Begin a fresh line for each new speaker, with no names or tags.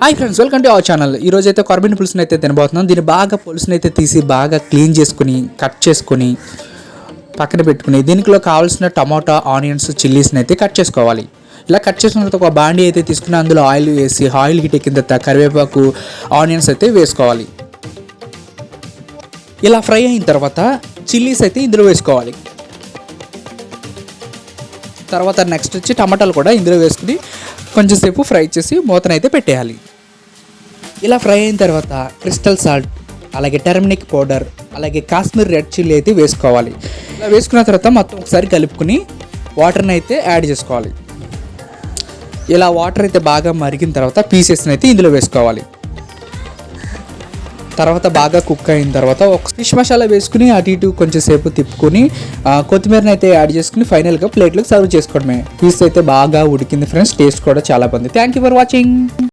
Hi friends, welcome to our channel. ఈరోజు అయితే కొరబిన పులుసుని అయితే తినబోతున్నాం. దీన్ని బాగా పులుసుని అయితే తీసి బాగా క్లీన్ చేసుకుని కట్ చేసుకుని పక్కన పెట్టుకుని దీనిలో కావాల్సిన టమాటా, ఆనియన్స్, చిల్లీస్ని అయితే కట్ చేసుకోవాలి. ఇలా కట్ చేసిన తర్వాత ఒక బాండీ అయితే తీసుకుని అందులో ఆయిల్ వేసి ఆయిల్ హీట్ ఎక్కిన తర్వాత కరివేపాకు, ఆనియన్స్ అయితే వేసుకోవాలి. ఇలా ఫ్రై అయిన తర్వాత చిల్లీస్ అయితే ఇందులో వేసుకోవాలి. తర్వాత నెక్స్ట్ వచ్చి టమాటాలు కూడా ఇందులో వేసుకుని కొంచెం సేపు ఫ్రై చేసి మూతనైతే పెట్టేయాలి. ఇలా ఫ్రై అయిన తర్వాత క్రిస్టల్ సాల్ట్, అలాగే టర్మరిక్ పౌడర్, అలాగే కాశ్మీర్ రెడ్ చిల్లీ అయితే వేసుకోవాలి. ఇలా వేసుకున్న తర్వాత మొత్తం ఒకసారి కలుపుకుని వాటర్ని అయితే యాడ్ చేసుకోవాలి. ఇలా వాటర్ అయితే బాగా మరిగిన తర్వాత పీసెస్ని అయితే ఇందులో వేసుకోవాలి. తర్వాత బాగా కుక్ అయిన తర్వాత ఒక ఫిష్ మసాలా వేసుకుని అటు ఇటు కొంచెం సేపు తిప్పుకొని కొత్తిమీరని అయితే యాడ్ చేసుకుని ఫైనల్గా ప్లేట్లోకి సర్వ్ చేసుకోవడమే. పీస్ అయితే బాగా ఉడికింది ఫ్రెండ్స్. టేస్ట్ కూడా చాలా బాగుంది. Thank you for watching.